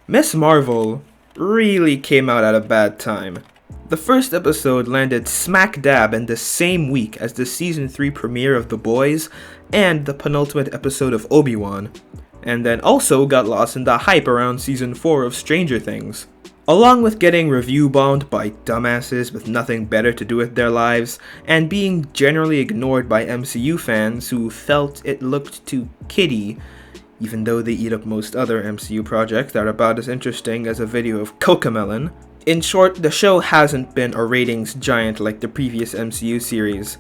Miss Marvel really came out at a bad time. The first episode landed smack dab in the same week as the season 3 premiere of The Boys and the penultimate episode of Obi-Wan, and then also got lost in the hype around season 4 of Stranger Things. Along with getting review bombed by dumbasses with nothing better to do with their lives, and being generally ignored by MCU fans who felt it looked too kiddie, even though they eat up most other MCU projects that are about as interesting as a video of Cocomelon. In short, the show hasn't been a ratings giant like the previous MCU series,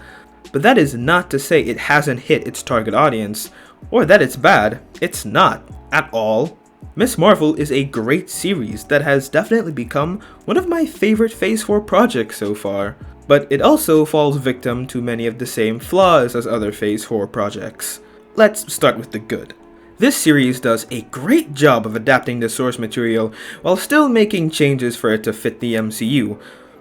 but that is not to say it hasn't hit its target audience, or that it's bad. It's not, at all. Miss Marvel is a great series that has definitely become one of my favorite Phase 4 projects so far, but it also falls victim to many of the same flaws as other Phase 4 projects. Let's start with the good. This series does a great job of adapting the source material while still making changes for it to fit the MCU.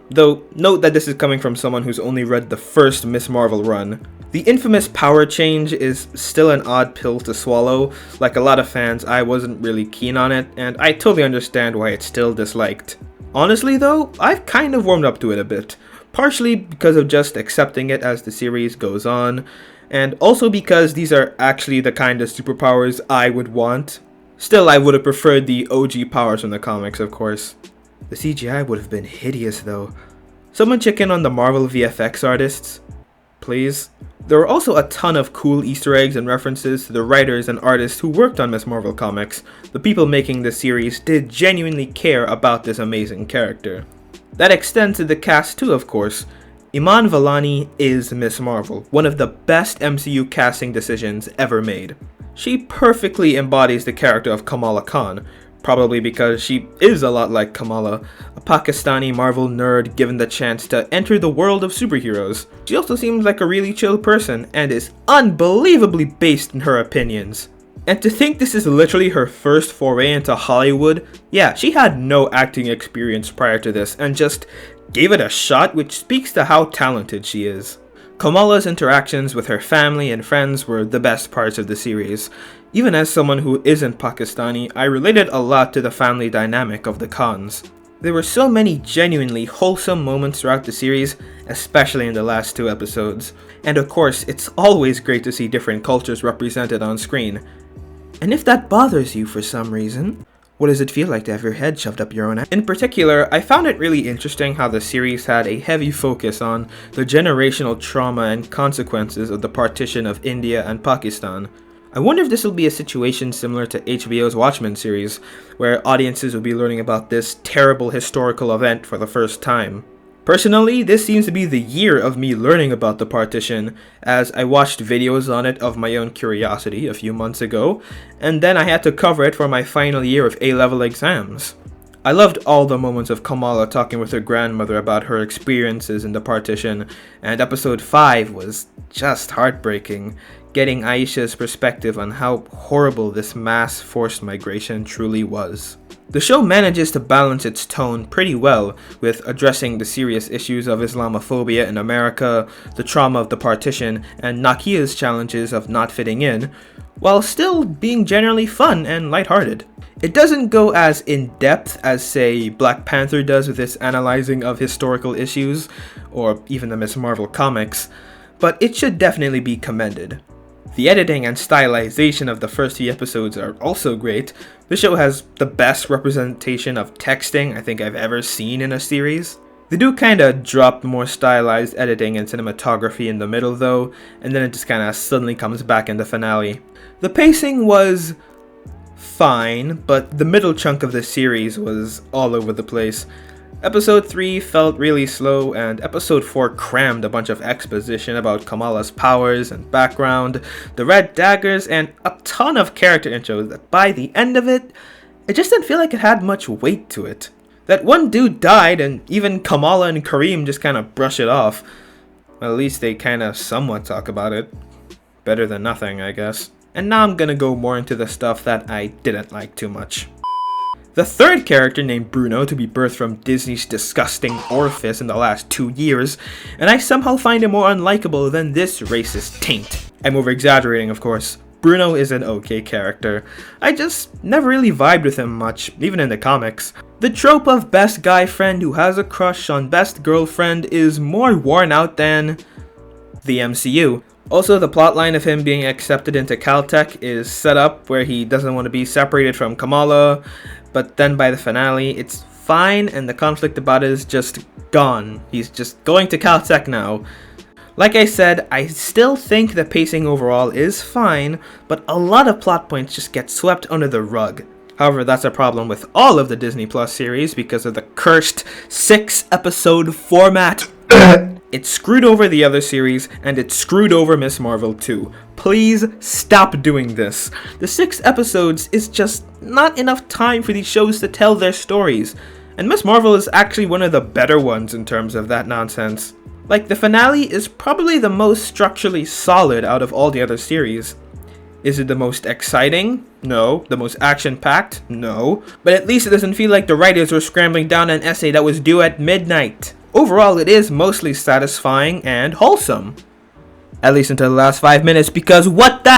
Though, note that this is coming from someone who's only read the first Miss Marvel run. The infamous power change is still an odd pill to swallow. Like a lot of fans, I wasn't really keen on it, and I totally understand why it's still disliked. Honestly though, I've kind of warmed up to it a bit, partially because of just accepting it as the series goes on, and also because these are actually the kind of superpowers I would want. Still, I would have preferred the OG powers from the comics, of course. The CGI would have been hideous though. Someone check in on the Marvel VFX artists, please. There were also a ton of cool Easter eggs and references to the writers and artists who worked on Miss Marvel comics. The people making this series did genuinely care about this amazing character. That extends to the cast too, of course. Iman Vellani is Miss Marvel, one of the best MCU casting decisions ever made. She perfectly embodies the character of Kamala Khan, probably because she is a lot like Kamala, a Pakistani Marvel nerd given the chance to enter the world of superheroes. She also seems like a really chill person and is unbelievably based in her opinions. And to think this is literally her first foray into Hollywood, yeah, she had no acting experience prior to this and just gave it a shot, which speaks to how talented she is. Kamala's interactions with her family and friends were the best parts of the series. Even as someone who isn't Pakistani, I related a lot to the family dynamic of the Khans. There were so many genuinely wholesome moments throughout the series, especially in the last 2 episodes. And of course, it's always great to see different cultures represented on screen. And if that bothers you for some reason, what does it feel like to have your head shoved up your own ass? In particular, I found it really interesting how the series had a heavy focus on the generational trauma and consequences of the partition of India and Pakistan. I wonder if this will be a situation similar to HBO's Watchmen series, where audiences will be learning about this terrible historical event for the first time. Personally, this seems to be the year of me learning about the partition, as I watched videos on it of my own curiosity a few months ago, and then I had to cover it for my final year of A-level exams. I loved all the moments of Kamala talking with her grandmother about her experiences in the partition, and episode 5 was just heartbreaking, getting Aisha's perspective on how horrible this mass forced migration truly was. The show manages to balance its tone pretty well, with addressing the serious issues of Islamophobia in America, the trauma of the partition, and Nakia's challenges of not fitting in, while still being generally fun and lighthearted. It doesn't go as in-depth as, say, Black Panther does with its analyzing of historical issues, or even the Miss Marvel comics, but it should definitely be commended. The editing and stylization of the first 3 episodes are also great. The show has the best representation of texting I think I've ever seen in a series. They do kinda drop more stylized editing and cinematography in the middle though, and then it just kinda suddenly comes back in the finale. The pacing was fine, but the middle chunk of the series was all over the place. Episode 3 felt really slow, and episode 4 crammed a bunch of exposition about Kamala's powers and background, the red daggers, and a ton of character intros that by the end of it, it just didn't feel like it had much weight to it. That one dude died, and even Kamala and Kareem just kinda brush it off. Well, at least they kinda somewhat talk about it. Better than nothing, I guess. And now I'm gonna go more into the stuff that I didn't like too much. The third character, named Bruno, to be birthed from Disney's disgusting orifice in the last 2 years, and I somehow find him more unlikable than this racist taint. I'm over-exaggerating, of course. Bruno is an okay character. I just never really vibed with him much, even in the comics. The trope of best guy friend who has a crush on best girlfriend is more worn out than the MCU. Also, the plotline of him being accepted into Caltech is set up where he doesn't want to be separated from Kamala, but then by the finale, it's fine and the conflict about it is just gone. He's just going to Caltech now. Like I said, I still think the pacing overall is fine, but a lot of plot points just get swept under the rug. However, that's a problem with all of the Disney Plus series because of the cursed 6-episode format. It screwed over the other series, and it screwed over Ms. Marvel too. Please stop doing this. The 6 episodes is just not enough time for these shows to tell their stories. And Ms. Marvel is actually one of the better ones in terms of that nonsense. Like, the finale is probably the most structurally solid out of all the other series. Is it the most exciting? No. The most action-packed? No. But at least it doesn't feel like the writers were scrambling down an essay that was due at midnight. Overall, it is mostly satisfying and wholesome. At least until the last 5 minutes, because what the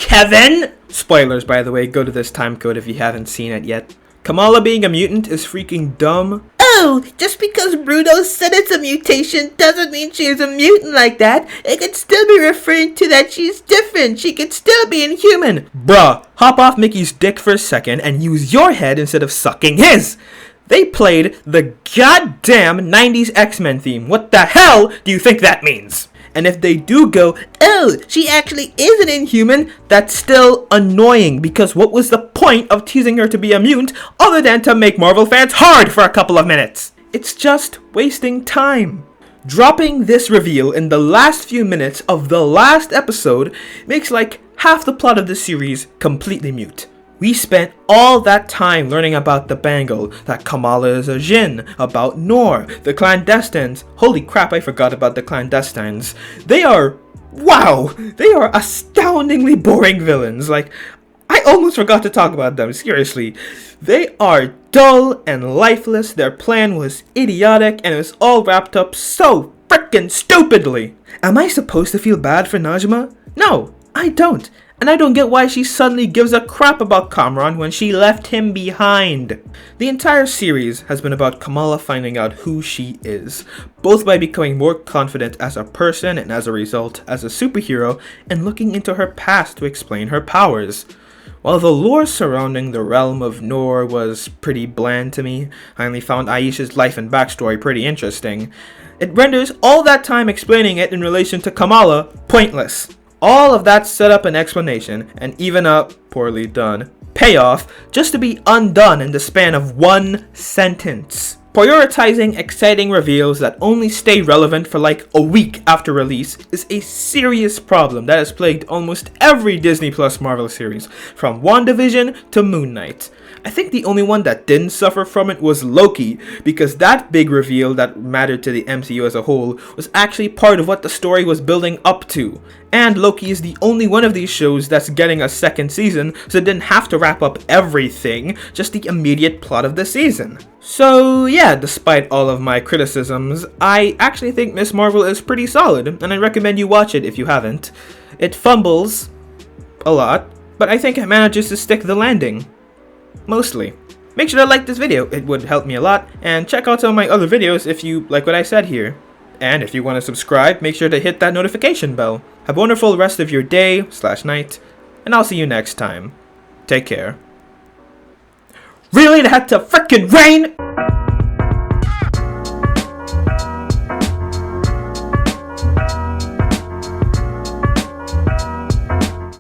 Kevin? Spoilers, by the way, go to this timecode if you haven't seen it yet. Kamala being a mutant is freaking dumb. Oh, just because Bruno said it's a mutation doesn't mean she is a mutant like that. It could still be referring to that she's different. She could still be inhuman. Bruh, hop off Mickey's dick for a second and use your head instead of sucking his. They played the goddamn 90s X-Men theme. What the hell do you think that means? And if they do go, oh, she actually is an inhuman, that's still annoying because what was the point of teasing her to be a mutant other than to make Marvel fans hard for a couple of minutes? It's just wasting time. Dropping this reveal in the last few minutes of the last episode makes like half the plot of the series completely mute. We spent all that time learning about the Bangle, that Kamala is a Jinn, about Noor, the clandestines. Holy crap, I forgot about the clandestines. They are astoundingly boring villains. Like, I almost forgot to talk about them, seriously. They are dull and lifeless, their plan was idiotic, and it was all wrapped up so frickin' stupidly. Am I supposed to feel bad for Najma? No, I don't. And I don't get why she suddenly gives a crap about Kamran when she left him behind. The entire series has been about Kamala finding out who she is, both by becoming more confident as a person and as a result as a superhero, and looking into her past to explain her powers. While the lore surrounding the realm of Noor was pretty bland to me, I only found Aisha's life and backstory pretty interesting. It renders all that time explaining it in relation to Kamala pointless. All of that set up an explanation, and even a poorly done payoff, just to be undone in the span of one sentence. Prioritizing exciting reveals that only stay relevant for like a week after release is a serious problem that has plagued almost every Disney Plus Marvel series, from WandaVision to Moon Knight. I think the only one that didn't suffer from it was Loki, because that big reveal that mattered to the MCU as a whole was actually part of what the story was building up to. And Loki is the only one of these shows that's getting a second season, so it didn't have to wrap up everything, just the immediate plot of the season. So yeah, despite all of my criticisms, I actually think Ms. Marvel is pretty solid, and I recommend you watch it if you haven't. It fumbles a lot, but I think it manages to stick the landing. Mostly. Make sure to like this video, it would help me a lot, and check out some of my other videos if you like what I said here. And if you want to subscribe, make sure to hit that notification bell. Have a wonderful rest of your day/night, and I'll see you next time. Take care. Really? It had to frickin' rain?